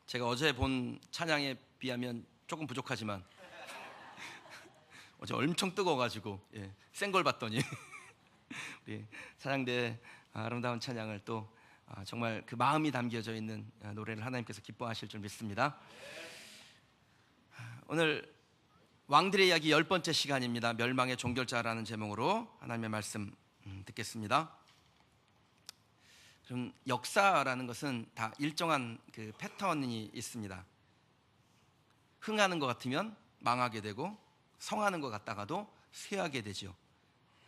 제가 어제 본 찬양에 비하면 조금 부족하지만 어제 엄청 뜨거워가지고 센 걸 봤더니 우리 찬양대 아름다운 찬양을 또 정말 그 마음이 담겨져 있는 노래를 하나님께서 기뻐하실 줄 믿습니다. 오늘 왕들의 이야기 10번째 시간입니다. 멸망의 종결자라는 제목으로 하나님의 말씀 듣겠습니다. 좀 역사라는 것은 다 일정한 그 패턴이 있습니다. 흥하는 것 같으면 망하게 되고 성하는 것 같다가도 쇠하게 되죠.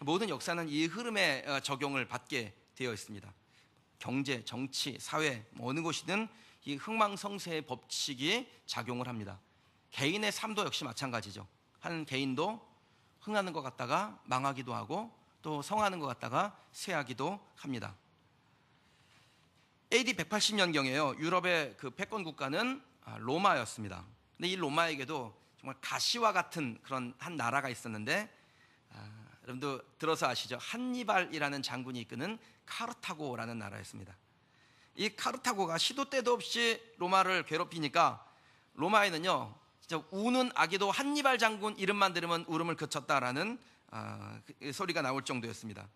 모든 역사는 이 흐름에 적용을 받게 되어 있습니다. 경제, 정치, 사회 어느 곳이든 이 흥망성쇠의 법칙이 작용을 합니다. 개인의 삶도 역시 마찬가지죠. 한 개인도 흥하는 것 같다가 망하기도 하고 또 성하는 것 같다가 쇠하기도 합니다. AD 180년경에요. 유럽의 그 패권 국가는 로마였습니다. 근데 이 로마에게도 정말 가시와 같은 그런 한 나라가 있었는데 여러분도 들어서 아시죠? 한니발이라는 장군이 이끄는 카르타고라는 나라였습니다. 이 카르타고가 시도 때도 없이 로마를 괴롭히니까 로마에는요 진짜 우는 아기도 한니발 장군 이름만 들으면 울음을 그쳤다라는 소리가 나올 정도였습니다.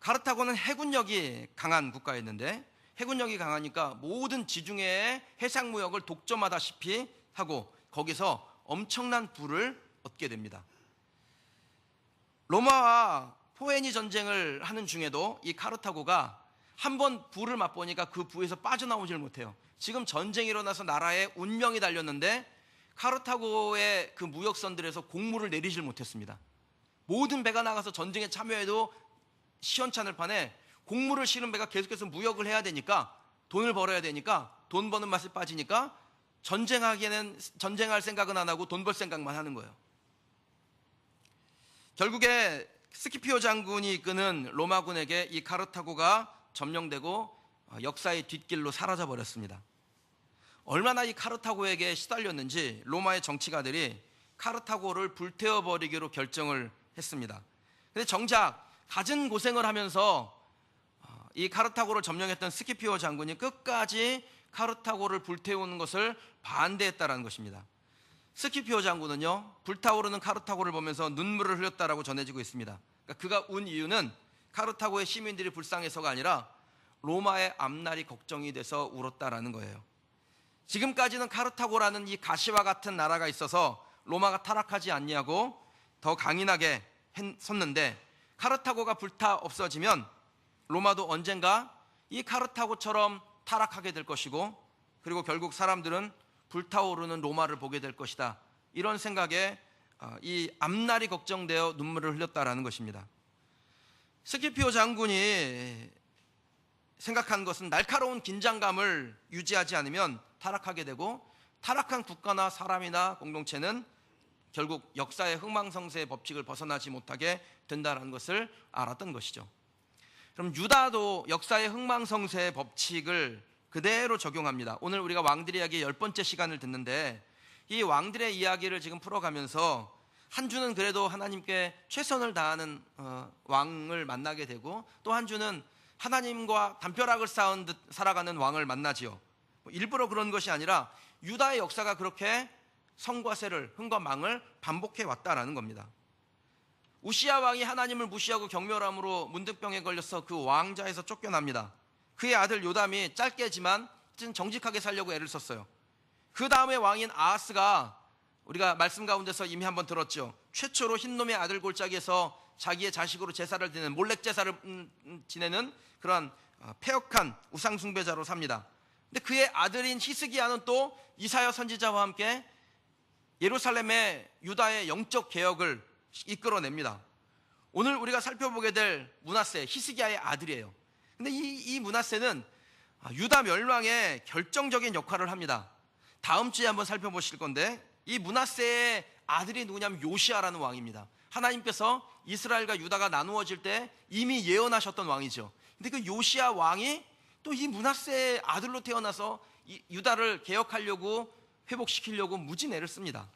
카르타고는 해군력이 강한 국가였는데 해군력이 강하니까 모든 지중해의 해상무역을 독점하다시피 하고 거기서 엄청난 부를 얻게 됩니다. 로마와 포에니 전쟁을 하는 중에도 이 카르타고가 한번 부를 맛보니까 그 부에서 빠져나오질 못해요. 지금 전쟁이 일어나서 나라에 운명이 달렸는데 카르타고의 그 무역선들에서 공물을 내리질 못했습니다. 모든 배가 나가서 전쟁에 참여해도 시원찮을 판에 곡물을 실은 배가 계속해서 무역을 해야 되니까 돈을 벌어야 되니까 돈 버는 맛이 빠지니까 전쟁할 생각은 안 하고 돈 벌 생각만 하는 거예요. 결국에 스키피오 장군이 이끄는 로마군에게 이 카르타고가 점령되고 역사의 뒷길로 사라져 버렸습니다. 얼마나 이 카르타고에게 시달렸는지 로마의 정치가들이 카르타고를 불태워버리기로 결정을 했습니다. 근데 정작 갖은 고생을 하면서 이 카르타고를 점령했던 스키피오 장군이 끝까지 카르타고를 불태우는 것을 반대했다는 것입니다. 스키피오 장군은요 불타오르는 카르타고를 보면서 눈물을 흘렸다라고 전해지고 있습니다. 그러니까 그가 운 이유는 카르타고의 시민들이 불쌍해서가 아니라 로마의 앞날이 걱정이 돼서 울었다라는 거예요. 지금까지는 카르타고라는 이 가시와 같은 나라가 있어서 로마가 타락하지 않냐고 더 강인하게 섰는데 카르타고가 불타 없어지면 로마도 언젠가 이 카르타고처럼 타락하게 될 것이고 그리고 결국 사람들은 불타오르는 로마를 보게 될 것이다. 이런 생각에 이 앞날이 걱정되어 눈물을 흘렸다라는 것입니다. 스키피오 장군이 생각한 것은 날카로운 긴장감을 유지하지 않으면 타락하게 되고 타락한 국가나 사람이나 공동체는 결국 역사의 흥망성쇠의 법칙을 벗어나지 못하게 된다는 것을 알았던 것이죠. 그럼 유다도 역사의 흥망성쇠의 법칙을 그대로 적용합니다. 오늘 우리가 왕들의 이야기 10번째 시간을 듣는데 이 왕들의 이야기를 지금 풀어가면서 한 주는 그래도 하나님께 최선을 다하는 왕을 만나게 되고 또 한 주는 하나님과 담벼락을 쌓은 듯 살아가는 왕을 만나지요. 일부러 그런 것이 아니라 유다의 역사가 그렇게 성과 세를, 흥과 망을 반복해 왔다라는 겁니다. 우시야 왕이 하나님을 무시하고 경멸함으로 문득병에 걸려서 그 왕자에서 쫓겨납니다. 그의 아들 요담이 짧게지만 정직하게 살려고 애를 썼어요. 그 다음에 왕인 아하스가 우리가 말씀 가운데서 이미 한번 들었죠. 최초로 흰놈의 아들 골짜기에서 자기의 자식으로 제사를 드리는 몰렉 제사를 지내는 그러한 패역한 우상 숭배자로 삽니다. 근데 그의 아들인 히스기야는 또 이사야 선지자와 함께 예루살렘의 유다의 영적 개혁을 이끌어냅니다. 오늘 우리가 살펴보게 될 므낫세, 히스기야의 아들이에요. 근데 이 므낫세는 유다 멸망에 결정적인 역할을 합니다. 다음 주에 한번 살펴보실 건데 이 므낫세의 아들이 누구냐면 요시아라는 왕입니다. 하나님께서 이스라엘과 유다가 나누어질 때 이미 예언하셨던 왕이죠. 근데 그 요시아 왕이 또 이 므낫세의 아들로 태어나서 유다를 개혁하려고 회복시키려고 무진 애를 씁니다.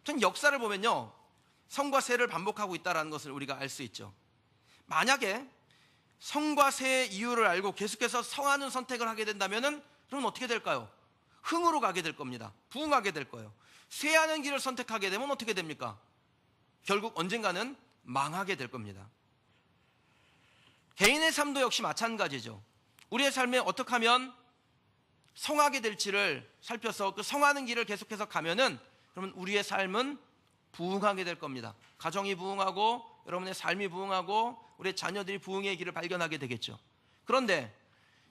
전 역사를 보면요 성과 세를 반복하고 있다는 것을 우리가 알 수 있죠. 만약에 성과 세의 이유를 알고 계속해서 성하는 선택을 하게 된다면 그럼 어떻게 될까요? 흥으로 가게 될 겁니다. 부흥하게 될 거예요. 쇠하는 길을 선택하게 되면 어떻게 됩니까? 결국 언젠가는 망하게 될 겁니다. 개인의 삶도 역시 마찬가지죠. 우리의 삶에 어떻게 하면 성하게 될지를 살펴서 그 성하는 길을 계속해서 가면은 그러면 우리의 삶은 부흥하게 될 겁니다. 가정이 부흥하고 여러분의 삶이 부흥하고 우리의 자녀들이 부흥의 길을 발견하게 되겠죠. 그런데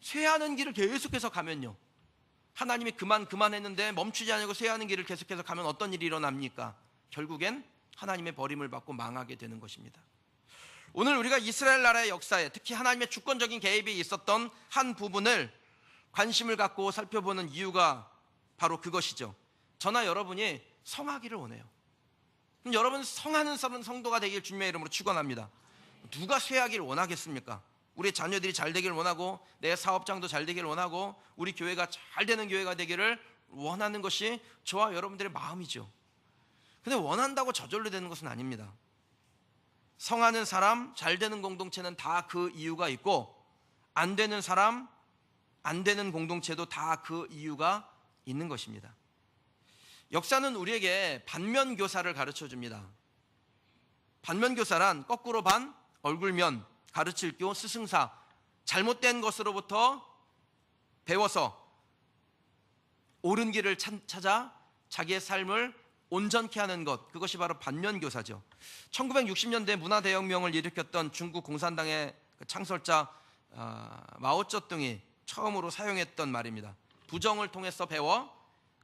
쇠하는 길을 계속해서 가면요, 하나님이 그만했는데 멈추지 않고 쇠하는 길을 계속해서 가면 어떤 일이 일어납니까? 결국엔 하나님의 버림을 받고 망하게 되는 것입니다. 오늘 우리가 이스라엘 나라의 역사에 특히 하나님의 주권적인 개입이 있었던 한 부분을 관심을 갖고 살펴보는 이유가 바로 그것이죠. 저나 여러분이 성하기를 원해요. 그럼 여러분 성하는 성도가 되길 주님의 이름으로 축원합니다. 누가 쇠하기를 원하겠습니까? 우리 자녀들이 잘 되기를 원하고 내 사업장도 잘 되기를 원하고 우리 교회가 잘 되는 교회가 되기를 원하는 것이 저와 여러분들의 마음이죠. 근데 원한다고 저절로 되는 것은 아닙니다. 성하는 사람, 잘 되는 공동체는 다 그 이유가 있고 안 되는 사람, 안 되는 공동체도 다 그 이유가 있는 것입니다. 역사는 우리에게 반면교사를 가르쳐줍니다. 반면교사란 거꾸로 반, 얼굴면, 가르칠 교, 스승사, 잘못된 것으로부터 배워서 옳은 길을 찾아 자기의 삶을 온전케 하는 것, 그것이 바로 반면교사죠. 1960년대 문화대혁명을 일으켰던 중국 공산당의 창설자 마오쩌둥이 처음으로 사용했던 말입니다. 부정을 통해서 배워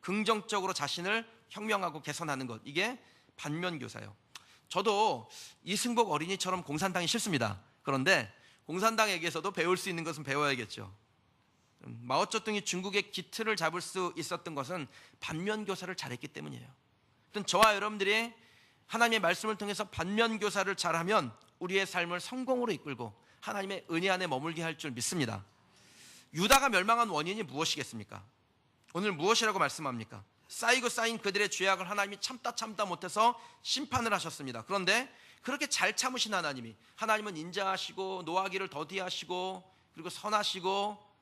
긍정적으로 자신을 혁명하고 개선하는 것, 이게 반면교사예요. 저도 이승복 어린이처럼 공산당이 싫습니다. 그런데 공산당에게서도 배울 수 있는 것은 배워야겠죠. 마오쩌둥이 중국의 기틀을 잡을 수 있었던 것은 반면교사를 잘했기 때문이에요. 저와 여러분들이 하나님의 말씀을 통해서 반면교사를 잘하면 우리의 삶을 성공으로 이끌고 하나님의 은혜 안에 머물게 할 줄 믿습니다. 유다가 멸망한 원인이 무엇이겠습니까? 오늘 무엇이라고 말씀합니까? 쌓이고 쌓인 그들의 죄악을 하나님이 참다 못해서 심판을 하셨습니다. 그런데 그렇게 잘 참으신 하나님은 인자하시고 노하기를 더디하시고 그리고 선하시고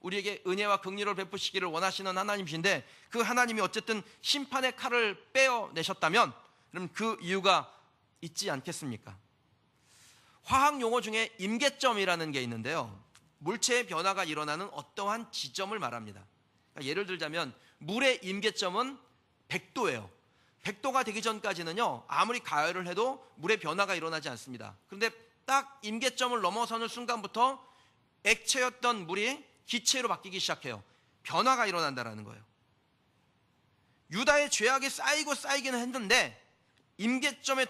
우리에게 은혜와 긍휼을 베푸시기를 원하시는 하나님이신데 그 하나님이 어쨌든 심판의 칼을 빼어내셨다면 그럼 그 이유가 있지 않겠습니까? 화학 용어 중에 임계점이라는 게 있는데요, 물체의 변화가 일어나는 어떠한 지점을 말합니다. 그러니까 예를 들자면 물의 임계점은 100도예요. 100도가 되기 전까지는요 아무리 가열을 해도 물의 변화가 일어나지 않습니다. 그런데 딱 임계점을 넘어서는 순간부터 액체였던 물이 기체로 바뀌기 시작해요. 변화가 일어난다는 거예요. 유다의 죄악이 쌓이기는 했는데 임계점에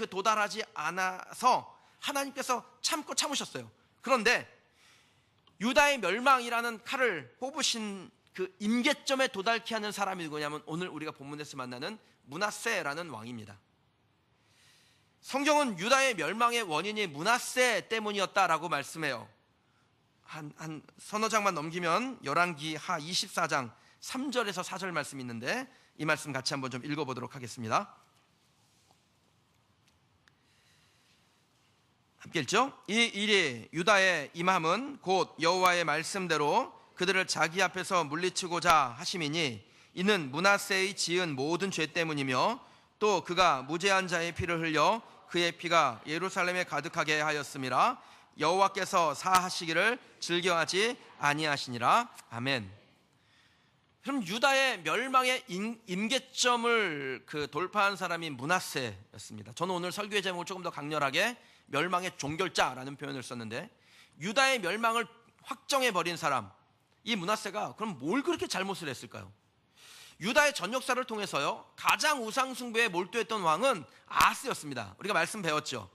도달하지 않아서 하나님께서 참으셨어요. 그런데 유다의 멸망이라는 칼을 뽑으신 그 임계점에 도달케 하는 사람이 누구냐면 오늘 우리가 본문에서 만나는 므낫세라는 왕입니다. 성경은 유다의 멸망의 원인이 므낫세 때문이었다라고 말씀해요. 한 서너 장만 넘기면 열왕기하 24장 3절에서 4절 말씀이 있는데 이 말씀 같이 한번 좀 읽어보도록 하겠습니다. 함께 읽죠? 이 일이 유다에 임함은 곧 여호와의 말씀대로 그들을 자기 앞에서 물리치고자 하심이니 이는 므낫세의 지은 모든 죄 때문이며 또 그가 무죄한 자의 피를 흘려 그의 피가 예루살렘에 가득하게 하였음이라. 여호와께서 사하시기를 즐겨하지 아니하시니라. 아멘. 그럼 유다의 멸망의 임계점을 돌파한 사람이 므낫세였습니다. 저는 오늘 설교의 제목을 조금 더 강렬하게 멸망의 종결자라는 표현을 썼는데 유다의 멸망을 확정해버린 사람, 이 므낫세가 그럼 뭘 그렇게 잘못을 했을까요? 유다의 전 역사를 통해서요 가장 우상 숭배에 몰두했던 왕은 아하스였습니다. 우리가 말씀 배웠죠.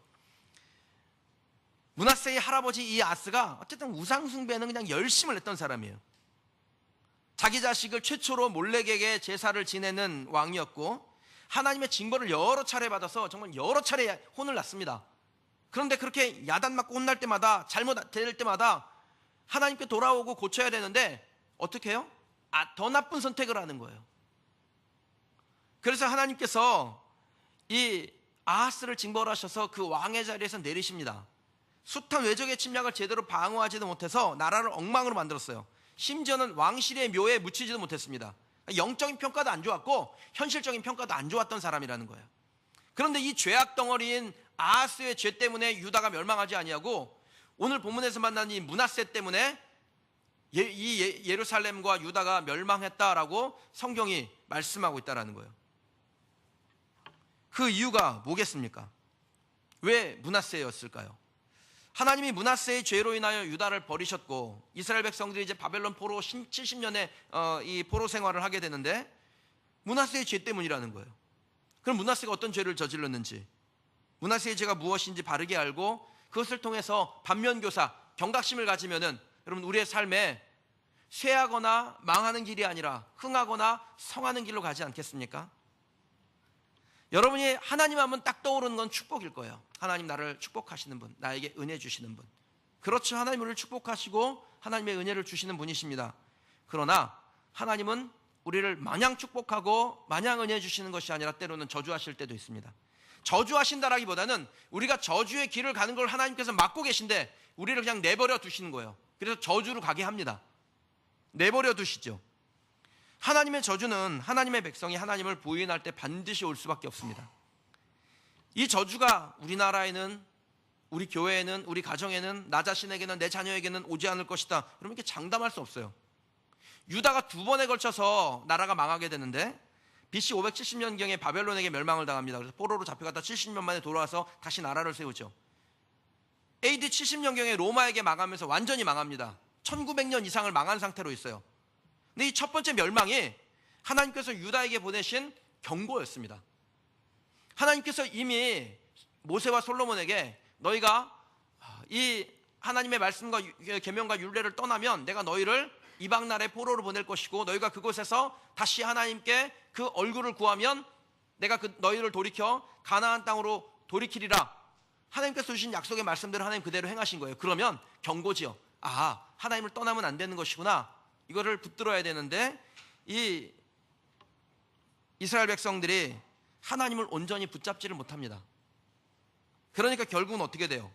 므낫세의 할아버지 이 아하스가 어쨌든 우상 숭배는 그냥 열심을 했던 사람이에요. 자기 자식을 최초로 몰렉에게 제사를 지내는 왕이었고 하나님의 징벌을 여러 차례 받아서 정말 여러 차례 혼을 났습니다. 그런데 그렇게 야단 맞고 혼날 때마다 잘못될 때마다 하나님께 돌아오고 고쳐야 되는데 어떻게 해요? 더 나쁜 선택을 하는 거예요. 그래서 하나님께서 이 아하스를 징벌하셔서 그 왕의 자리에서 내리십니다. 숱한 외적의 침략을 제대로 방어하지도 못해서 나라를 엉망으로 만들었어요. 심지어는 왕실의 묘에 묻히지도 못했습니다. 영적인 평가도 안 좋았고 현실적인 평가도 안 좋았던 사람이라는 거예요. 그런데 이 죄악 덩어리인 아하스의 죄 때문에 유다가 멸망하지 아니하고 오늘 본문에서 만난 이 므낫세 때문에 예루살렘과 유다가 멸망했다라고 성경이 말씀하고 있다는 거예요. 그 이유가 뭐겠습니까? 왜 므낫세였을까요? 하나님이 므낫세의 죄로 인하여 유다를 버리셨고 이스라엘 백성들이 이제 바벨론 포로 70년의 이 포로 생활을 하게 되는데 므낫세의 죄 때문이라는 거예요. 그럼 므낫세가 어떤 죄를 저질렀는지, 므낫세의 죄가 무엇인지 바르게 알고 그것을 통해서 반면교사, 경각심을 가지면은 여러분 우리의 삶에 쇠하거나 망하는 길이 아니라 흥하거나 성하는 길로 가지 않겠습니까? 여러분이 하나님 하면 딱 떠오르는 건 축복일 거예요. 하나님 나를 축복하시는 분, 나에게 은혜 주시는 분. 그렇죠. 하나님 우리를 축복하시고 하나님의 은혜를 주시는 분이십니다. 그러나 하나님은 우리를 마냥 축복하고 마냥 은혜 주시는 것이 아니라 때로는 저주하실 때도 있습니다. 저주하신다라기보다는 우리가 저주의 길을 가는 걸 하나님께서 막고 계신데 우리를 그냥 내버려 두시는 거예요. 그래서 저주로 가게 합니다. 내버려 두시죠. 하나님의 저주는 하나님의 백성이 하나님을 부인할 때 반드시 올 수밖에 없습니다. 이 저주가 우리나라에는, 우리 교회에는, 우리 가정에는, 나 자신에게는, 내 자녀에게는 오지 않을 것이다. 여러분 이렇게 장담할 수 없어요. 유다가 2번에 걸쳐서 나라가 망하게 되는데 BC 570년경에 바벨론에게 멸망을 당합니다. 그래서 포로로 잡혀갔다 70년 만에 돌아와서 다시 나라를 세우죠. AD 70년경에 로마에게 망하면서 완전히 망합니다. 1900년 이상을 망한 상태로 있어요. 근데 이 첫 번째 멸망이 하나님께서 유다에게 보내신 경고였습니다. 하나님께서 이미 모세와 솔로몬에게 너희가 이 하나님의 말씀과 계명과 율례를 떠나면 내가 너희를 이방 나라의 포로로 보낼 것이고 너희가 그곳에서 다시 하나님께 그 얼굴을 구하면 내가 너희를 돌이켜 가나안 땅으로 돌이키리라. 하나님께서 주신 약속의 말씀대로 하나님 그대로 행하신 거예요. 그러면 경고지요. 아, 하나님을 떠나면 안 되는 것이구나. 이거를 붙들어야 되는데 이 이스라엘 백성들이 하나님을 온전히 붙잡지를 못합니다. 그러니까 결국은 어떻게 돼요?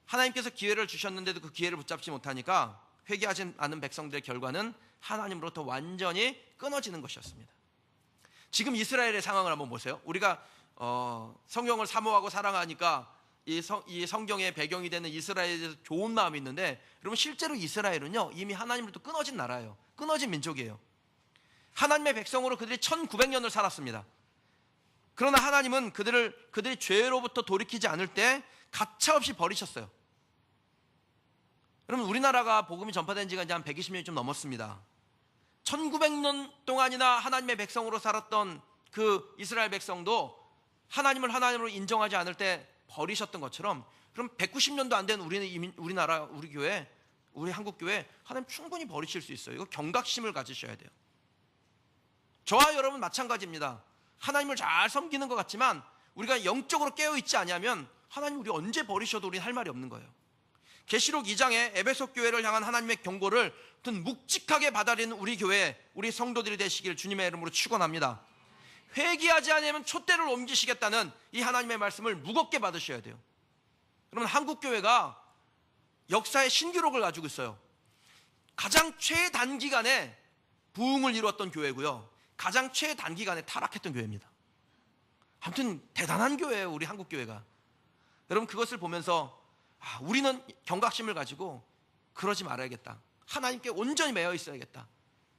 하나님께서 기회를 주셨는데도 그 기회를 붙잡지 못하니까 회개하지 않은 백성들의 결과는 하나님으로부터 완전히 끊어지는 것이었습니다. 지금 이스라엘의 상황을 한번 보세요. 우리가 성경을 사모하고 사랑하니까 이 성경의 배경이 되는 이스라엘에 대해서 좋은 마음이 있는데 여러분 실제로 이스라엘은요 이미 하나님으로부터 끊어진 나라예요. 끊어진 민족이에요. 하나님의 백성으로 그들이 1900년을 살았습니다. 그러나 하나님은 그들이 죄로부터 돌이키지 않을 때 가차없이 버리셨어요. 여러분 우리나라가 복음이 전파된 지가 이제 한 120년이 좀 넘었습니다. 1900년 동안이나 하나님의 백성으로 살았던 그 이스라엘 백성도 하나님을 하나님으로 인정하지 않을 때 버리셨던 것처럼 그럼 190년도 안 된 우리나라, 우리 교회, 우리 한국교회 하나님 충분히 버리실 수 있어요. 이거 경각심을 가지셔야 돼요. 저와 여러분 마찬가지입니다. 하나님을 잘 섬기는 것 같지만 우리가 영적으로 깨어있지 않으면 하나님 우리 언제 버리셔도 우리는 할 말이 없는 거예요. 계시록 2장에 에베소 교회를 향한 하나님의 경고를 묵직하게 받아들이는 우리 교회, 우리 성도들이 되시길 주님의 이름으로 축원합니다. 회개하지 않으면 촛대를 옮기시겠다는 이 하나님의 말씀을 무겁게 받으셔야 돼요. 여러분 한국 교회가 역사의 신기록을 가지고 있어요. 가장 최단기간에 부흥을 이루었던 교회고요. 가장 최단기간에 타락했던 교회입니다. 아무튼 대단한 교회예요, 우리 한국 교회가. 여러분 그것을 보면서 우리는 경각심을 가지고 그러지 말아야겠다. 하나님께 온전히 매여 있어야겠다.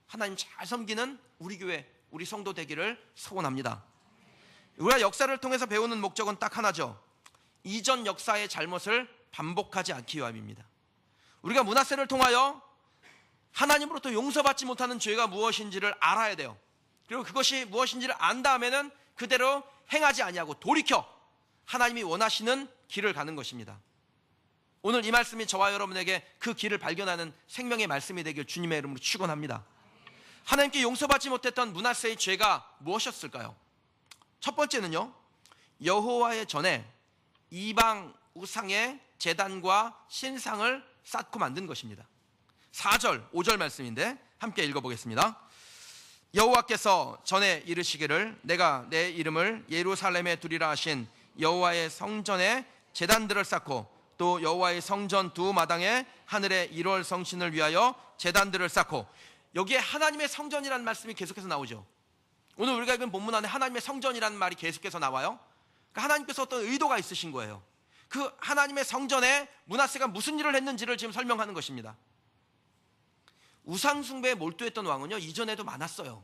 하나님 잘 섬기는 우리 교회, 우리 성도 되기를 소원합니다. 우리가 역사를 통해서 배우는 목적은 딱 하나죠. 이전 역사의 잘못을 반복하지 않기 위함입니다. 우리가 므낫세를 통하여 하나님으로부터 용서받지 못하는 죄가 무엇인지를 알아야 돼요. 그리고 그것이 무엇인지를 안 다음에는 그대로 행하지 아니하고 돌이켜 하나님이 원하시는 길을 가는 것입니다. 오늘 이 말씀이 저와 여러분에게 그 길을 발견하는 생명의 말씀이 되길 주님의 이름으로 축원합니다. 하나님께 용서받지 못했던 므낫세의 죄가 무엇이었을까요? 첫 번째는요, 여호와의 전에 이방 우상의 제단과 신상을 쌓고 만든 것입니다. 4절, 5절 말씀인데 함께 읽어보겠습니다. 여호와께서 전에 이르시기를 내가 내 이름을 예루살렘에 두리라 하신 여호와의 성전에 제단들을 쌓고 또 여호와의 성전 두 마당에 하늘의 1월 성신을 위하여 제단들을 쌓고, 여기에 하나님의 성전이라는 말씀이 계속해서 나오죠. 오늘 우리가 읽은 본문 안에 하나님의 성전이라는 말이 계속해서 나와요. 그러니까 하나님께서 어떤 의도가 있으신 거예요. 그 하나님의 성전에 므낫세가 무슨 일을 했는지를 지금 설명하는 것입니다. 우상 숭배에 몰두했던 왕은요, 이전에도 많았어요.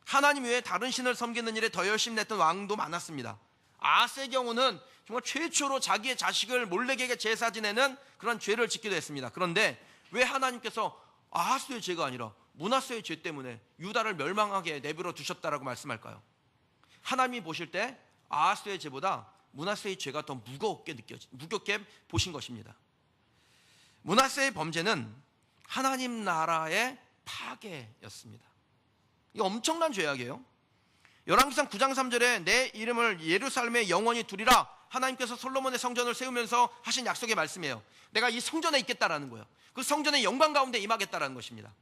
하나님 외에 다른 신을 섬기는 일에 더 열심히 냈던 왕도 많았습니다. 아하스의 경우는 정말 최초로 자기의 자식을 몰렉에게 제사 지내는 그런 죄를 짓기도 했습니다. 그런데 왜 하나님께서 아하스의 죄가 아니라 므낫세의 죄 때문에 유다를 멸망하게 내버려 두셨다라고 말씀할까요? 하나님이 보실 때 아하스의 죄보다 므낫세의 죄가 더 무겁게 보신 것입니다. 므낫세의 범죄는 하나님 나라의 파괴였습니다. 이게 엄청난 죄악이에요. 열왕기상 9장 3절에 내 이름을 예루살렘에 영원히 두리라, 하나님께서 솔로몬의 성전을 세우면서 하신 약속의 말씀이에요. 내가 이 성전에 있겠다라는 거예요. 그 성전의 영광 가운데 임하겠다라는 것입니다.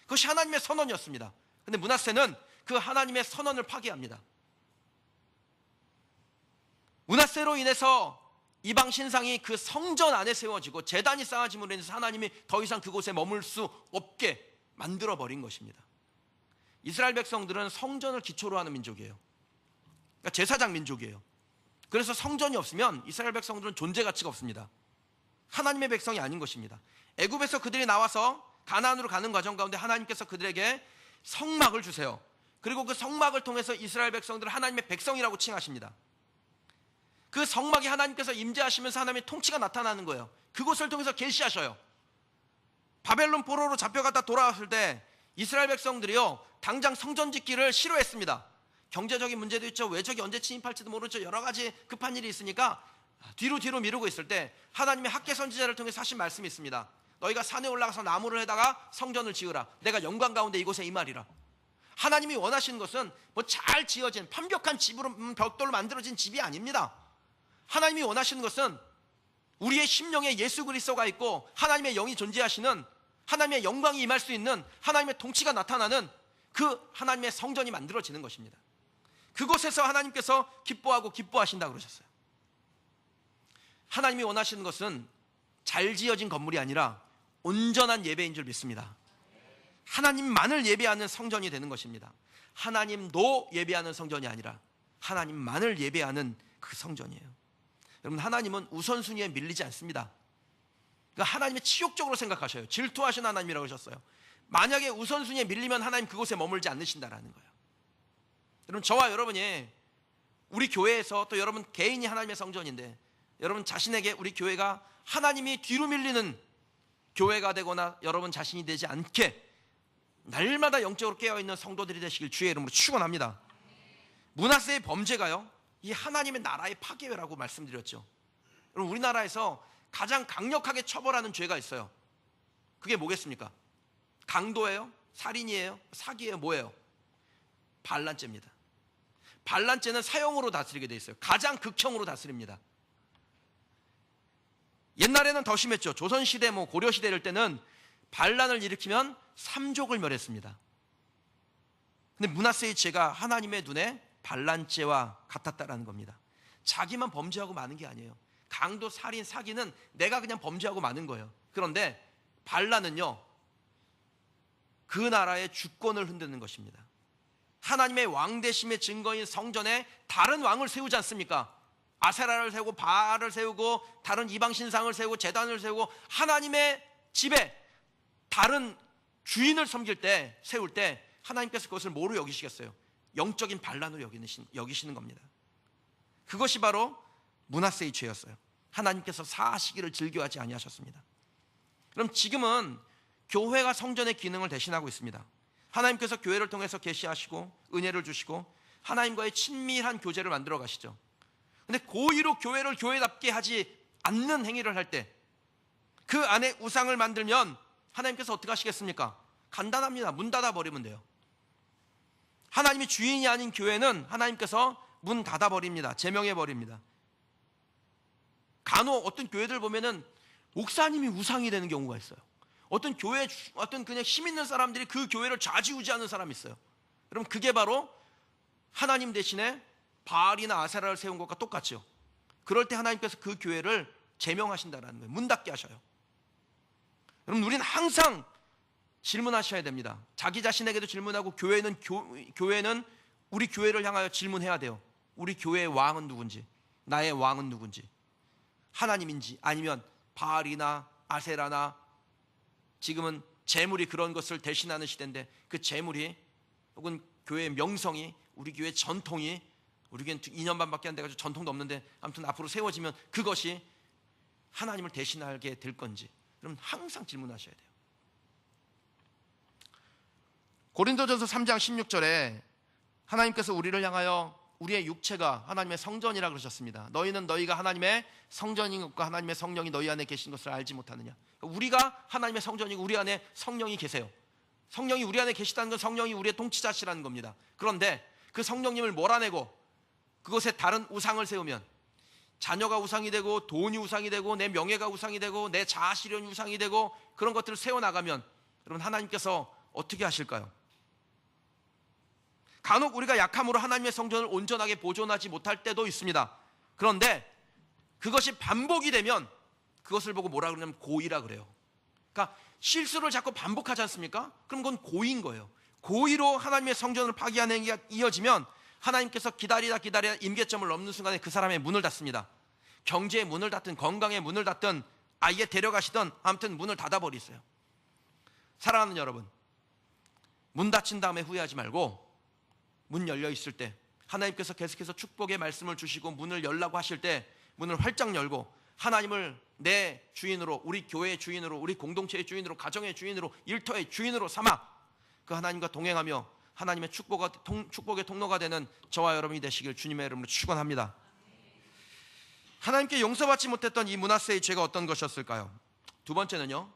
그것이 하나님의 선언이었습니다. 그런데 므낫세는 그 하나님의 선언을 파괴합니다. 므낫세로 인해서 이방 신상이 그 성전 안에 세워지고 제단이 쌓아짐으로 인해서 하나님이 더 이상 그곳에 머물 수 없게 만들어버린 것입니다. 이스라엘 백성들은 성전을 기초로 하는 민족이에요. 그러니까 제사장 민족이에요. 그래서 성전이 없으면 이스라엘 백성들은 존재 가치가 없습니다. 하나님의 백성이 아닌 것입니다. 애굽에서 그들이 나와서 가나안으로 가는 과정 가운데 하나님께서 그들에게 성막을 주세요. 그리고 그 성막을 통해서 이스라엘 백성들을 하나님의 백성이라고 칭하십니다. 그 성막에 하나님께서 임재하시면서 하나님의 통치가 나타나는 거예요. 그곳을 통해서 계시하셔요. 바벨론 포로로 잡혀갔다 돌아왔을 때 이스라엘 백성들이요, 당장 성전 짓기를 싫어했습니다. 경제적인 문제도 있죠. 외적이 언제 침입할지도 모르죠. 여러 가지 급한 일이 있으니까 뒤로 미루고 있을 때 하나님의 학개 선지자를 통해서 하신 말씀이 있습니다. 너희가 산에 올라가서 나무를 해다가 성전을 지으라. 내가 영광 가운데 이곳에 임하리라. 하나님이 원하시는 것은 뭐 잘 지어진 완벽한 집으로 벽돌로 만들어진 집이 아닙니다. 하나님이 원하시는 것은 우리의 심령에 예수 그리스도가 있고 하나님의 영이 존재하시는, 하나님의 영광이 임할 수 있는, 하나님의 통치가 나타나는 그 하나님의 성전이 만들어지는 것입니다. 그곳에서 하나님께서 기뻐하신다고 그러셨어요. 하나님이 원하시는 것은 잘 지어진 건물이 아니라 온전한 예배인 줄 믿습니다. 하나님만을 예배하는 성전이 되는 것입니다. 하나님도 예배하는 성전이 아니라 하나님만을 예배하는 그 성전이에요. 여러분, 하나님은 우선순위에 밀리지 않습니다. 그러니까 하나님의 치욕적으로 생각하셔요. 질투하신 하나님이라고 하셨어요. 만약에 우선순위에 밀리면 하나님 그곳에 머물지 않으신다라는 거예요. 여러분, 저와 여러분이 우리 교회에서, 또 여러분 개인이 하나님의 성전인데, 여러분 자신에게 우리 교회가 하나님이 뒤로 밀리는 교회가 되거나 여러분 자신이 되지 않게 날마다 영적으로 깨어있는 성도들이 되시길 주의 이름으로 축원합니다. 므낫세의 범죄가요, 이 하나님의 나라의 파괴라고 말씀드렸죠. 여러분, 우리나라에서 가장 강력하게 처벌하는 죄가 있어요. 그게 뭐겠습니까? 강도예요? 살인이에요? 사기예요? 뭐예요? 반란죄입니다. 반란죄는 사형으로 다스리게 돼 있어요. 가장 극형으로 다스립니다. 옛날에는 더 심했죠. 조선시대, 고려시대 이럴 때는 반란을 일으키면 삼족을 멸했습니다. 근데 므낫세의 죄가 하나님의 눈에 반란죄와 같았다라는 겁니다. 자기만 범죄하고 마는 게 아니에요. 강도, 살인, 사기는 내가 그냥 범죄하고 마는 거예요. 그런데 반란은요, 그 나라의 주권을 흔드는 것입니다. 하나님의 왕대심의 증거인 성전에 다른 왕을 세우지 않습니까? 아세라를 세우고 바알을 세우고 다른 이방 신상을 세우고 제단을 세우고 하나님의 집에 다른 주인을 섬길 때, 세울 때 하나님께서 그것을 뭐로 여기시겠어요? 영적인 반란으로 여기시는 겁니다. 그것이 바로 므낫세의 죄였어요. 하나님께서 사하시기를 즐겨하지 아니하셨습니다. 그럼 지금은 교회가 성전의 기능을 대신하고 있습니다. 하나님께서 교회를 통해서 계시하시고 은혜를 주시고 하나님과의 친밀한 교제를 만들어 가시죠. 근데 고의로 교회를 교회답게 하지 않는 행위를 할 때, 그 안에 우상을 만들면 하나님께서 어떻게 하시겠습니까? 간단합니다. 문 닫아 버리면 돼요. 하나님이 주인이 아닌 교회는 하나님께서 문 닫아 버립니다. 제명해 버립니다. 간혹 어떤 교회들 보면은 목사님이 우상이 되는 경우가 있어요. 어떤 교회, 어떤 그냥 힘 있는 사람들이 그 교회를 좌지우지하는 사람이 있어요. 여러분, 그게 바로 하나님 대신에 바알이나 아세라를 세운 것과 똑같죠. 그럴 때 하나님께서 그 교회를 제명하신다라는 거예요. 문 닫게 하셔요. 여러분, 우리는 항상 질문하셔야 됩니다. 자기 자신에게도 질문하고, 교회는 우리 교회를 향하여 질문해야 돼요. 우리 교회의 왕은 누군지, 나의 왕은 누군지, 하나님인지 아니면 바알이나 아세라나, 지금은 재물이 그런 것을 대신하는 시대인데, 그 재물이 혹은 교회의 명성이, 우리 교회의 전통이, 우리 교회는 2년 반밖에 안 돼가지고 전통도 없는데 아무튼 앞으로 세워지면 그것이 하나님을 대신하게 될 건지, 여러분 항상 질문하셔야 돼요. 고린도전서 3장 16절에 하나님께서 우리를 향하여 우리의 육체가 하나님의 성전이라 그러셨습니다. 너희는 너희가 하나님의 성전인 것과 하나님의 성령이 너희 안에 계신 것을 알지 못하느냐. 우리가 하나님의 성전이고 우리 안에 성령이 계세요. 성령이 우리 안에 계시다는 건 성령이 우리의 통치자시라는 겁니다. 그런데 그 성령님을 몰아내고 그곳에 다른 우상을 세우면, 자녀가 우상이 되고 돈이 우상이 되고 내 명예가 우상이 되고 내 자아실현이 우상이 되고 그런 것들을 세워나가면, 여러분 하나님께서 어떻게 하실까요? 간혹 우리가 약함으로 하나님의 성전을 온전하게 보존하지 못할 때도 있습니다. 그런데 그것이 반복이 되면 그것을 보고 뭐라 그러냐면 고의라 그래요. 그러니까 실수를 자꾸 반복하지 않습니까? 그럼 그건 고의인 거예요. 고의로 하나님의 성전을 파괴하는 게 이어지면 하나님께서 기다리다 임계점을 넘는 순간에 그 사람의 문을 닫습니다. 경제의 문을 닫든 건강의 문을 닫든 아예 데려가시든 아무튼 문을 닫아버리세요. 사랑하는 여러분, 문 닫힌 다음에 후회하지 말고 문 열려 있을 때 하나님께서 계속해서 축복의 말씀을 주시고 문을 열라고 하실 때 문을 활짝 열고 하나님을 내 주인으로, 우리 교회의 주인으로, 우리 공동체의 주인으로, 가정의 주인으로, 일터의 주인으로 삼아 그 하나님과 동행하며 하나님의 축복의 통로가 되는 저와 여러분이 되시길 주님의 이름으로 축원합니다. 하나님께 용서받지 못했던 이 므낫세의 죄가 어떤 것이었을까요? 두 번째는요,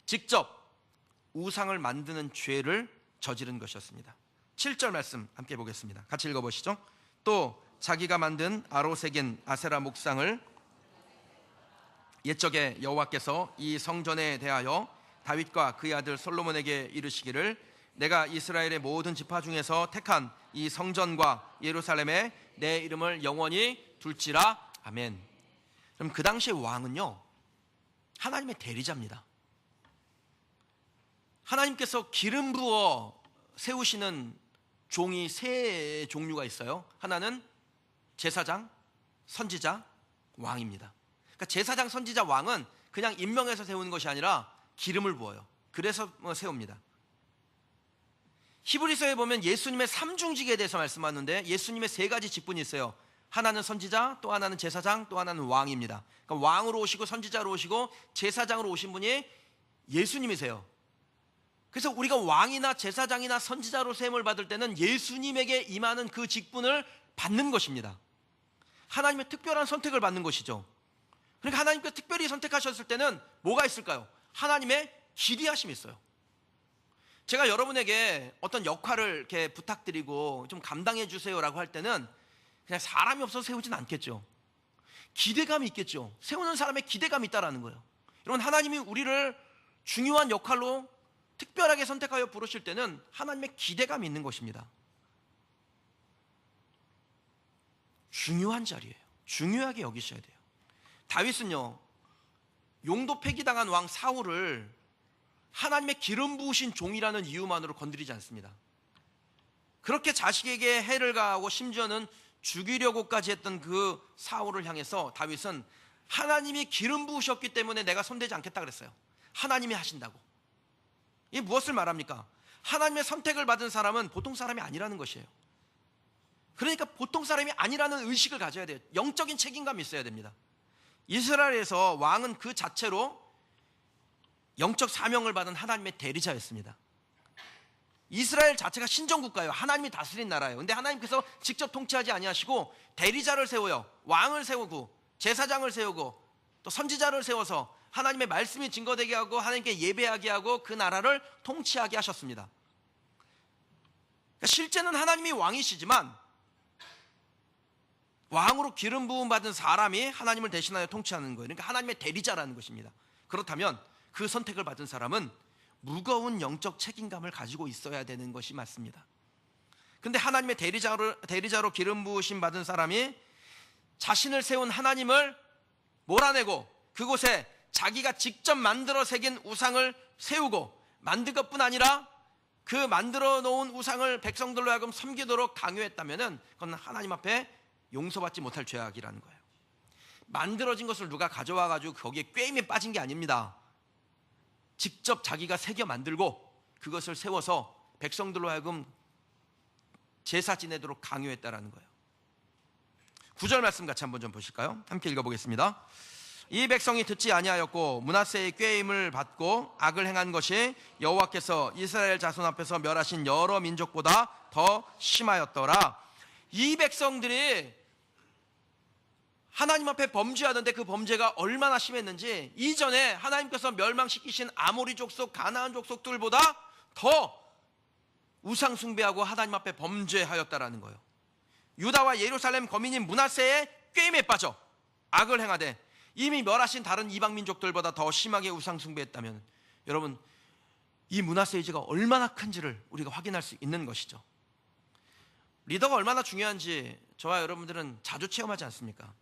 직접 우상을 만드는 죄를 저지른 것이었습니다. 7절 말씀 함께 보겠습니다. 같이 읽어보시죠. 또 자기가 만든 아로색인 아세라 목상을 옛적에 여호와께서 이 성전에 대하여 다윗과 그의 아들 솔로몬에게 이르시기를, 내가 이스라엘의 모든 지파 중에서 택한 이 성전과 예루살렘에 내 이름을 영원히 둘지라. 아멘. 그럼 그 당시의 왕은요, 하나님의 대리자입니다. 하나님께서 기름 부어 세우시는 종이 세 종류가 있어요. 하나는 제사장, 선지자, 왕입니다. 그러니까 제사장, 선지자, 왕은 그냥 임명해서 세우는 것이 아니라 기름을 부어요. 그래서 세웁니다. 히브리서에 보면 예수님의 삼중직에 대해서 말씀하는데 예수님의 세 가지 직분이 있어요. 하나는 선지자, 또 하나는 제사장, 또 하나는 왕입니다. 그러니까 왕으로 오시고 선지자로 오시고 제사장으로 오신 분이 예수님이세요. 그래서 우리가 왕이나 제사장이나 선지자로 세움을 받을 때는 예수님에게 임하는 그 직분을 받는 것입니다. 하나님의 특별한 선택을 받는 것이죠. 그러니까 하나님께서 특별히 선택하셨을 때는 뭐가 있을까요? 하나님의 기리하심이 있어요. 제가 여러분에게 어떤 역할을 이렇게 부탁드리고 좀 감당해 주세요라고 할 때는 그냥 사람이 없어서 세우진 않겠죠. 기대감이 있겠죠. 세우는 사람의 기대감이 있다라는 거예요. 여러분, 하나님이 우리를 중요한 역할로 특별하게 선택하여 부르실 때는 하나님의 기대감이 있는 것입니다. 중요한 자리예요. 중요하게 여기셔야 돼요. 다윗은요, 용도 폐기당한 왕 사울을 하나님의 기름 부으신 종이라는 이유만으로 건드리지 않습니다. 그렇게 자식에게 해를 가하고 심지어는 죽이려고까지 했던 그 사울을 향해서 다윗은 하나님이 기름 부으셨기 때문에 내가 손대지 않겠다 그랬어요. 하나님이 하신다고. 이게 무엇을 말합니까? 하나님의 선택을 받은 사람은 보통 사람이 아니라는 것이에요. 그러니까 보통 사람이 아니라는 의식을 가져야 돼요. 영적인 책임감이 있어야 됩니다. 이스라엘에서 왕은 그 자체로 영적 사명을 받은 하나님의 대리자였습니다. 이스라엘 자체가 신정국가예요. 하나님이 다스린 나라예요. 근데 하나님께서 직접 통치하지 아니하시고 대리자를 세워요. 왕을 세우고 제사장을 세우고 또 선지자를 세워서 하나님의 말씀이 증거되게 하고 하나님께 예배하게 하고 그 나라를 통치하게 하셨습니다. 그러니까 실제는 하나님이 왕이시지만 왕으로 기름 부음 받은 사람이 하나님을 대신하여 통치하는 거예요. 그러니까 하나님의 대리자라는 것입니다. 그렇다면 그 선택을 받은 사람은 무거운 영적 책임감을 가지고 있어야 되는 것이 맞습니다. 그런데 하나님의 대리자로 기름 부으심 받은 사람이 자신을 세운 하나님을 몰아내고 그곳에 자기가 직접 만들어 새긴 우상을 세우고 만든 것뿐 아니라 그 만들어 놓은 우상을 백성들로 하여금 섬기도록 강요했다면 그건 하나님 앞에 용서받지 못할 죄악이라는 거예요. 만들어진 것을 누가 가져와 가지고 거기에 꾀임에 빠진 게 아닙니다. 직접 자기가 새겨 만들고 그것을 세워서 백성들로 하여금 제사 지내도록 강요했다라는 거예요. 9절 말씀 같이 한번 좀 보실까요? 함께 읽어보겠습니다. 이 백성이 듣지 아니하였고 므낫세의 꾀임을 받고 악을 행한 것이 여호와께서 이스라엘 자손 앞에서 멸하신 여러 민족보다 더 심하였더라. 이 백성들이 하나님 앞에 범죄하던데 그 범죄가 얼마나 심했는지 이전에 하나님께서 멸망시키신 아모리 족속, 가나안 족속들보다 더 우상 숭배하고 하나님 앞에 범죄하였다라는 거예요. 유다와 예루살렘 거민인 므낫세의 꾀임에 빠져 악을 행하되 이미 멸하신 다른 이방 민족들보다 더 심하게 우상 숭배했다면 여러분, 이 므낫세의 죄가 얼마나 큰지를 우리가 확인할 수 있는 것이죠. 리더가 얼마나 중요한지 저와 여러분들은 자주 체험하지 않습니까?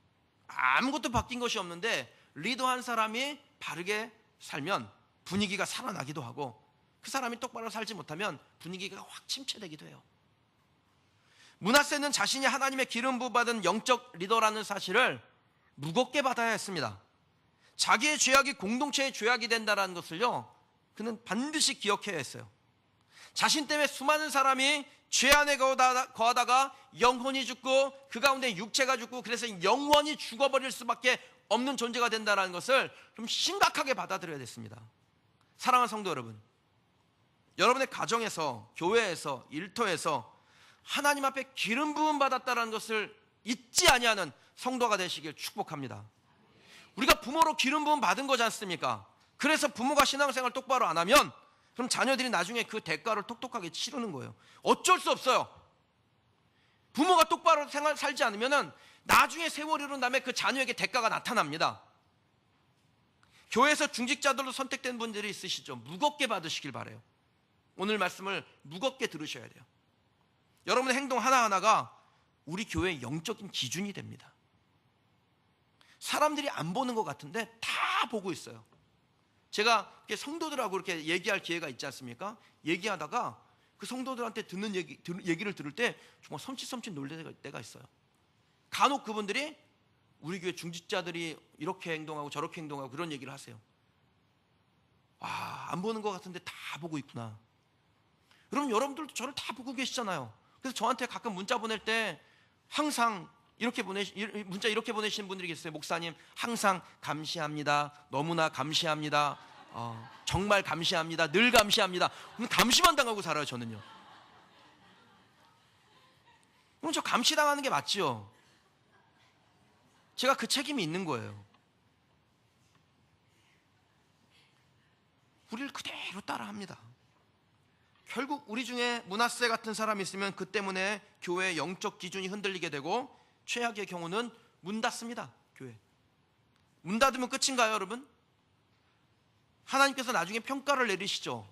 아무것도 바뀐 것이 없는데 리더 한 사람이 바르게 살면 분위기가 살아나기도 하고 그 사람이 똑바로 살지 못하면 분위기가 확 침체되기도 해요. 므낫세는 자신이 하나님의 기름 부어 받은 영적 리더라는 사실을 무겁게 받아야 했습니다. 자기의 죄악이 공동체의 죄악이 된다는 것을요, 그는 반드시 기억해야 했어요. 자신 때문에 수많은 사람이 죄 안에 거하다가 영혼이 죽고 그 가운데 육체가 죽고 그래서 영원히 죽어버릴 수밖에 없는 존재가 된다는 것을 좀 심각하게 받아들여야 됐습니다. 사랑하는 성도 여러분, 여러분의 가정에서, 교회에서, 일터에서 하나님 앞에 기름 부음 받았다는 것을 잊지 아니하는 성도가 되시길 축복합니다. 우리가 부모로 기름 부음 받은 거지 않습니까? 그래서 부모가 신앙생활 똑바로 안 하면 그럼 자녀들이 나중에 그 대가를 똑똑하게 치르는 거예요. 어쩔 수 없어요. 부모가 똑바로 살지 않으면 나중에 세월이 흐른 다음에 그 자녀에게 대가가 나타납니다. 교회에서 중직자들로 선택된 분들이 있으시죠? 무겁게 받으시길 바라요. 오늘 말씀을 무겁게 들으셔야 돼요. 여러분의 행동 하나하나가 우리 교회의 영적인 기준이 됩니다. 사람들이 안 보는 것 같은데 다 보고 있어요. 제가 성도들하고 이렇게 얘기할 기회가 있지 않습니까? 얘기하다가 그 성도들한테 듣는 얘기를 들을 때 정말 섬찟섬찟 놀랄 때가 있어요. 간혹 그분들이 우리 교회 중직자들이 이렇게 행동하고 저렇게 행동하고 그런 얘기를 하세요. 안 보는 것 같은데 다 보고 있구나. 그럼 여러분들도 저를 다 보고 계시잖아요. 그래서 저한테 가끔 문자 보낼 때 항상 문자 이렇게 보내시는 분들이 계세요. 목사님, 항상 감시합니다. 너무나 감시합니다. 정말 감시합니다. 늘 감시합니다. 감시만 당하고 살아요, 저는요. 그럼 저 감시당하는 게 맞지요? 제가 그 책임이 있는 거예요. 우리를 그대로 따라합니다. 결국 우리 중에 므낫세 같은 사람이 있으면 그 때문에 교회의 영적 기준이 흔들리게 되고 최악의 경우는 문 닫습니다. 교회 문 닫으면 끝인가요, 여러분? 하나님께서 나중에 평가를 내리시죠.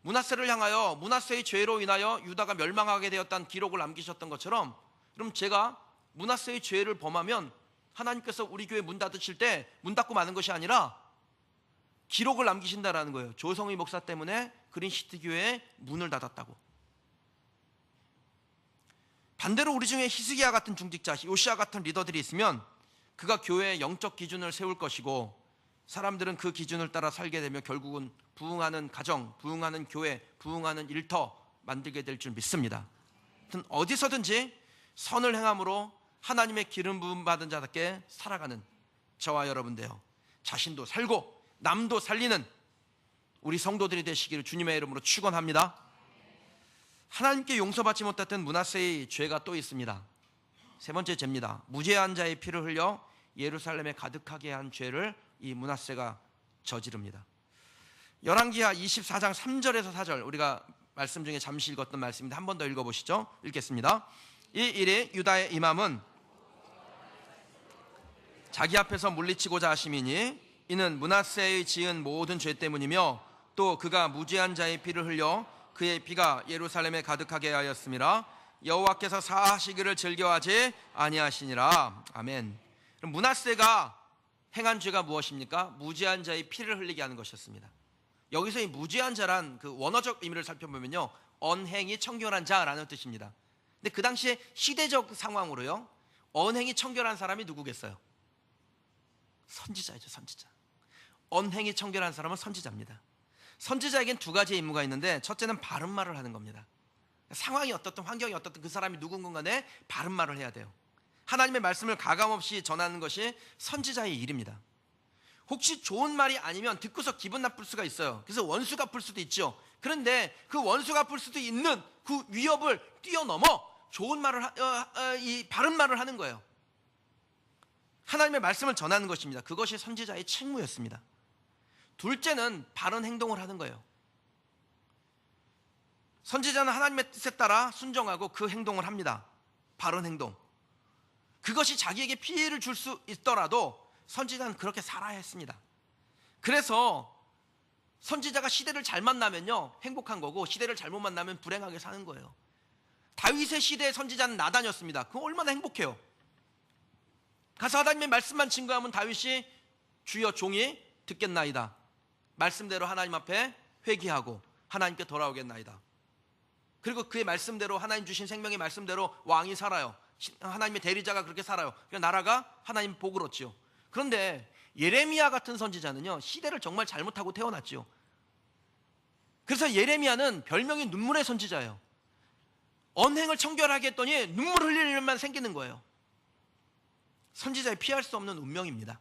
므낫세를 향하여 므낫세의 죄로 인하여 유다가 멸망하게 되었다는 기록을 남기셨던 것처럼, 그럼 제가 므낫세의 죄를 범하면 하나님께서 우리 교회 문 닫으실 때 문 닫고 마는 것이 아니라 기록을 남기신다라는 거예요. 조성희 목사 때문에 그린시티 교회에 문을 닫았다고. 반대로 우리 중에 히스기야 같은 중직자, 요시야 같은 리더들이 있으면 그가 교회의 영적 기준을 세울 것이고 사람들은 그 기준을 따라 살게 되면 결국은 부흥하는 가정, 부흥하는 교회, 부흥하는 일터 만들게 될 줄 믿습니다. 하여튼 어디서든지 선을 행함으로 하나님의 기름 부음 받은 자답게 살아가는 저와 여러분 되어 자신도 살고 남도 살리는 우리 성도들이 되시기를 주님의 이름으로 축원합니다. 하나님께 용서받지 못했던 므낫세의 죄가 또 있습니다. 세 번째 죄입니다. 무죄한 자의 피를 흘려 예루살렘에 가득하게 한 죄를 이 므낫세가 저지릅니다. 열왕기하 24장 3절에서 4절, 우리가 말씀 중에 잠시 읽었던 말씀인데 한 번 더 읽어보시죠. 읽겠습니다. 이 일이 유다의 임함은 자기 앞에서 물리치고자 하심이니 이는 므낫세의 지은 모든 죄 때문이며 또 그가 무죄한 자의 피를 흘려 그의 피가 예루살렘에 가득하게 하였음이라. 여호와께서 사하시기를 즐겨하지 아니하시니라. 아멘. 므낫세가 행한 죄가 무엇입니까? 무죄한 자의 피를 흘리게 하는 것이었습니다. 여기서 이 무죄한 자란 그 원어적 의미를 살펴보면요, 언행이 청결한 자라는 뜻입니다. 근데 그 당시에 시대적 상황으로요, 언행이 청결한 사람이 누구겠어요? 선지자이죠, 선지자. 언행이 청결한 사람은 선지자입니다. 선지자에겐 두 가지의 임무가 있는데, 첫째는 바른 말을 하는 겁니다. 상황이 어떻든 환경이 어떻든 그 사람이 누군가 간에 바른 말을 해야 돼요. 하나님의 말씀을 가감없이 전하는 것이 선지자의 일입니다. 혹시 좋은 말이 아니면 듣고서 기분 나쁠 수가 있어요. 그래서 원수 갚을 수도 있죠. 그런데 그 원수 갚을 수도 있는 그 위협을 뛰어넘어 좋은 말을 이 바른 말을 하는 거예요. 하나님의 말씀을 전하는 것입니다. 그것이 선지자의 책무였습니다. 둘째는 바른 행동을 하는 거예요. 선지자는 하나님의 뜻에 따라 순종하고 그 행동을 합니다. 바른 행동. 그것이 자기에게 피해를 줄 수 있더라도 선지자는 그렇게 살아야 했습니다. 그래서 선지자가 시대를 잘 만나면요, 행복한 거고, 시대를 잘못 만나면 불행하게 사는 거예요. 다윗의 시대의 선지자는 나단이었습니다. 그거 얼마나 행복해요. 가서 하나님의 말씀만 증거하면 다윗이 주여 종이 듣겠나이다, 말씀대로 하나님 앞에 회개하고 하나님께 돌아오겠나이다. 그리고 그의 말씀대로, 하나님 주신 생명의 말씀대로 왕이 살아요. 하나님의 대리자가 그렇게 살아요. 그러니까 나라가 하나님 복을 얻지요. 그런데 예레미야 같은 선지자는요, 시대를 정말 잘못하고 태어났지요. 그래서 예레미야는 별명이 눈물의 선지자예요. 언행을 청결하게 했더니 눈물 흘릴 일만 생기는 거예요. 선지자의 피할 수 없는 운명입니다.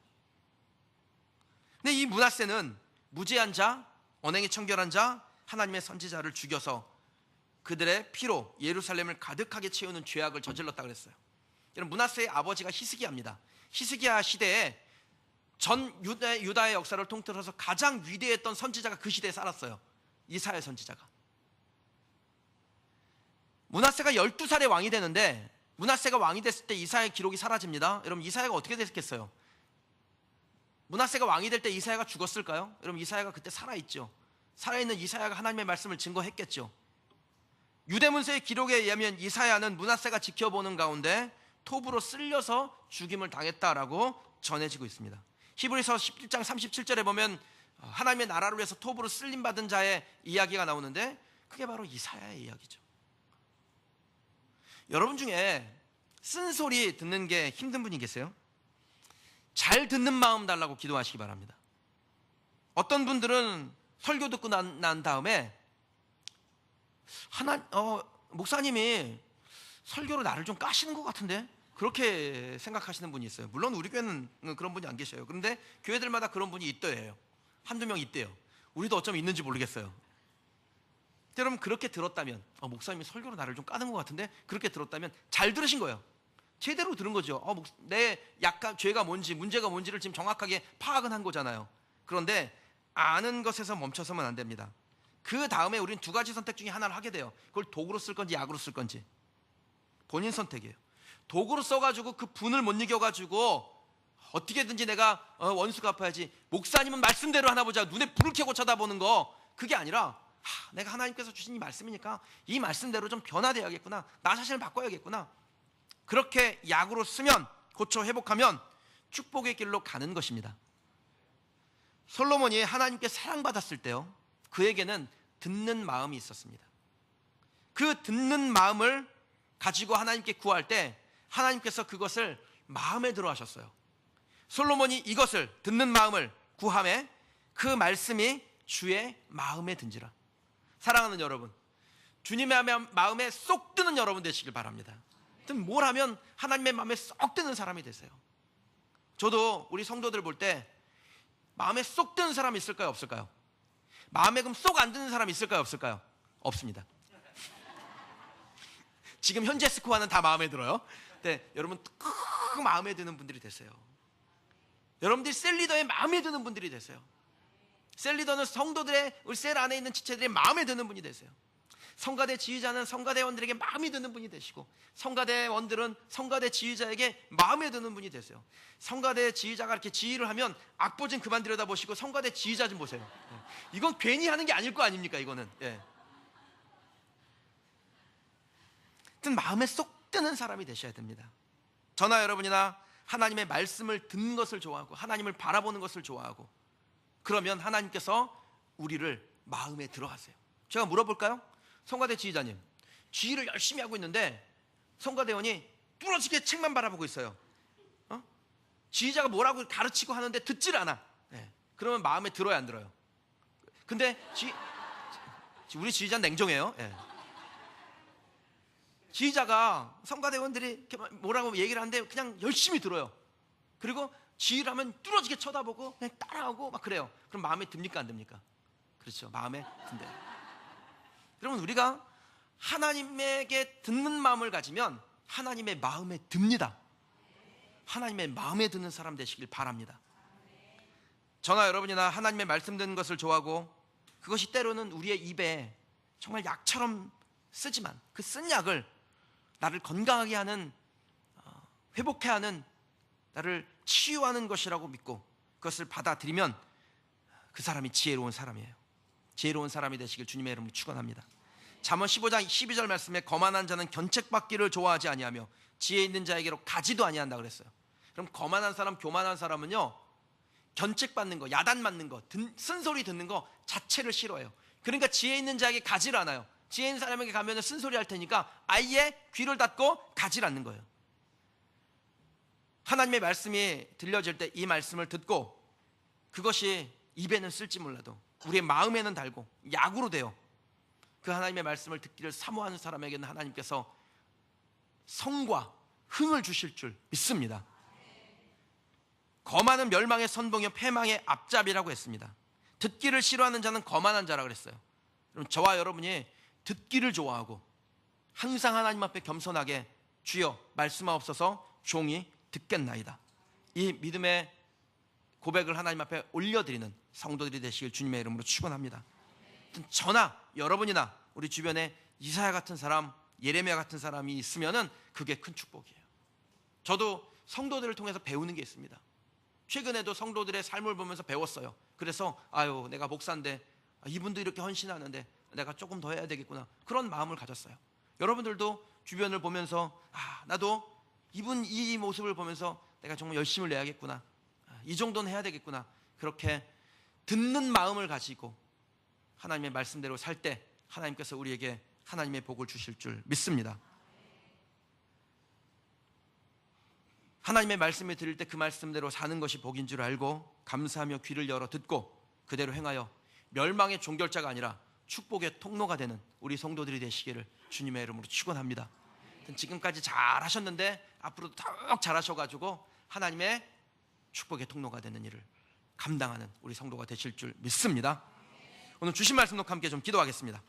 근데 이 므낫세는 무죄한 자, 언행이 청결한 자, 하나님의 선지자를 죽여서 그들의 피로 예루살렘을 가득하게 채우는 죄악을 저질렀다 그랬어요. 여러분, 므낫세의 아버지가 히스기야입니다. 히스기야 시대에 전 유다의 역사를 통틀어서 가장 위대했던 선지자가 그 시대에 살았어요. 이사야 선지자가. 므낫세가 12살에 왕이 되는데, 므낫세가 왕이 됐을 때 이사야의 기록이 사라집니다. 여러분, 이사야가 어떻게 됐겠어요? 므낫세가 왕이 될 때 이사야가 죽었을까요? 여러분, 이사야가 그때 살아있죠. 살아있는 이사야가 하나님의 말씀을 증거했겠죠. 유대문서의 기록에 의하면 이사야는 므낫세가 지켜보는 가운데 톱으로 쓸려서 죽임을 당했다라고 전해지고 있습니다. 히브리서 17장 37절에 보면 하나님의 나라를 위해서 톱으로 쓸림받은 자의 이야기가 나오는데, 그게 바로 이사야의 이야기죠. 여러분 중에 쓴소리 듣는 게 힘든 분이 계세요? 잘 듣는 마음 달라고 기도하시기 바랍니다. 어떤 분들은 설교 듣고 난 다음에 목사님이 설교로 나를 좀 까시는 것 같은데, 그렇게 생각하시는 분이 있어요. 물론 우리 교회는 그런 분이 안 계셔요. 그런데 교회들마다 그런 분이 있대요. 한두 명 있대요. 우리도 어쩌면 있는지 모르겠어요. 여러분, 그렇게 들었다면, 목사님이 설교로 나를 좀 까는 것 같은데, 그렇게 들었다면 잘 들으신 거예요. 제대로 들은 거죠. 내 약간 죄가 뭔지, 문제가 뭔지를 지금 정확하게 파악은 한 거잖아요. 그런데 아는 것에서 멈춰서면 안 됩니다. 그 다음에 우리는 두 가지 선택 중에 하나를 하게 돼요. 그걸 도구로 쓸 건지 약으로 쓸 건지 본인 선택이에요. 도구로 써가지고 그 분을 못 이겨가지고 어떻게든지 내가 원수 갚아야지, 목사님은 말씀대로 하나 보자, 눈에 불을 켜고 쳐다보는 거, 그게 아니라 내가 하나님께서 주신 이 말씀이니까 이 말씀대로 좀 변화되어야겠구나, 나 자신을 바꿔야겠구나, 그렇게 약으로 쓰면, 고쳐 회복하면 축복의 길로 가는 것입니다. 솔로몬이 하나님께 사랑받았을 때요, 그에게는 듣는 마음이 있었습니다. 그 듣는 마음을 가지고 하나님께 구할 때 하나님께서 그것을 마음에 들어 하셨어요. 솔로몬이 이것을, 듣는 마음을 구함에 그 말씀이 주의 마음에 든지라. 사랑하는 여러분, 주님의 마음에 쏙 드는 여러분 되시길 바랍니다. 뭘 하면 하나님의 마음에 쏙 드는 사람이 되세요. 저도 우리 성도들 볼 때 마음에 쏙 드는 사람이 있을까요, 없을까요? 마음에 그럼 쏙 안 드는 사람이 있을까요, 없을까요? 없습니다. 지금 현재 스코어는 다 마음에 들어요. 근데 여러분, 그 마음에 드는 분들이 되세요. 여러분들이 셀리더의 마음에 드는 분들이 되세요. 셀리더는 성도들의, 우리 셀 안에 있는 지체들의 마음에 드는 분이 되세요. 성가대 지휘자는 성가대원들에게 마음이 드는 분이 되시고, 성가대원들은 성가대 지휘자에게 마음에 드는 분이 되세요. 성가대 지휘자가 이렇게 지휘를 하면 악보 좀 그만 들여다보시고 성가대 지휘자 좀 보세요. 이건 괜히 하는 게 아닐 거 아닙니까, 이거는. 하여튼 마음에 쏙 드는 사람이 되셔야 됩니다. 저나 여러분이나 하나님의 말씀을 듣는 것을 좋아하고 하나님을 바라보는 것을 좋아하고, 그러면 하나님께서 우리를 마음에 들어하세요. 제가 물어볼까요? 성가대 지휘자님, 지휘를 열심히 하고 있는데 성가대원이 뚫어지게 책만 바라보고 있어요. 지휘자가 뭐라고 가르치고 하는데 듣질 않아. 그러면 마음에 들어야 안 들어요? 근데 우리 지휘자는 냉정해요. 지휘자가 성가대원들이 뭐라고 얘기를 하는데 그냥 열심히 들어요. 그리고 지휘를 하면 뚫어지게 쳐다보고 그냥 따라하고 막 그래요. 그럼 마음에 듭니까 안 듭니까? 그렇죠, 마음에 든대요. 여러분, 우리가 하나님에게 듣는 마음을 가지면 하나님의 마음에 듭니다. 하나님의 마음에 드는 사람 되시길 바랍니다. 저나 여러분이나 하나님의 말씀 듣는 것을 좋아하고, 그것이 때로는 우리의 입에 정말 약처럼 쓰지만 그 쓴 약을 나를 건강하게 하는, 회복해 하는, 나를 치유하는 것이라고 믿고 그것을 받아들이면 그 사람이 지혜로운 사람이에요. 지혜로운 사람이 되시길 주님의 이름으로 축원합니다. 잠언 15장 12절 말씀에 거만한 자는 견책받기를 좋아하지 아니하며 지혜 있는 자에게로 가지도 아니한다 그랬어요. 그럼 거만한 사람, 교만한 사람은요, 견책받는 거, 야단 맞는 거, 쓴소리 듣는 거 자체를 싫어해요. 그러니까 지혜 있는 자에게 가지를 않아요. 지혜 있는 사람에게 가면 쓴소리 할 테니까 아예 귀를 닫고 가지 않는 거예요. 하나님의 말씀이 들려질 때 이 말씀을 듣고 그것이 입에는 쓸지 몰라도 우리의 마음에는 달고 약으로 돼요. 그 하나님의 말씀을 듣기를 사모하는 사람에게는 하나님께서 성과 흥을 주실 줄 믿습니다. 거만은 멸망의 선봉이요 패망의 앞잡이라고 했습니다. 듣기를 싫어하는 자는 거만한 자라 그랬어요. 그럼 저와 여러분이 듣기를 좋아하고 항상 하나님 앞에 겸손하게 주여 말씀하옵소서 종이 듣겠나이다, 이 믿음의 고백을 하나님 앞에 올려드리는 성도들이 되시길 주님의 이름으로 축원합니다. 저나 여러분이나 우리 주변에 이사야 같은 사람, 예레미야 같은 사람이 있으면은 그게 큰 축복이에요. 저도 성도들을 통해서 배우는 게 있습니다. 최근에도 성도들의 삶을 보면서 배웠어요. 그래서 내가 목사인데 이분도 이렇게 헌신하는데 내가 조금 더 해야 되겠구나, 그런 마음을 가졌어요. 여러분들도 주변을 보면서 나도 이분 이 모습을 보면서 내가 정말 열심을 내야겠구나, 이 정도는 해야 되겠구나, 그렇게 듣는 마음을 가지고 하나님의 말씀대로 살 때 하나님께서 우리에게 하나님의 복을 주실 줄 믿습니다. 하나님의 말씀을 들을 때 그 말씀대로 사는 것이 복인 줄 알고 감사하며 귀를 열어 듣고 그대로 행하여 멸망의 종결자가 아니라 축복의 통로가 되는 우리 성도들이 되시기를 주님의 이름으로 축원합니다. 지금까지 잘하셨는데 앞으로도 더 잘하셔가지고 하나님의 축복의 통로가 되는 일을 감당하는 우리 성도가 되실 줄 믿습니다. 오늘 주신 말씀 놓고 함께 좀 기도하겠습니다.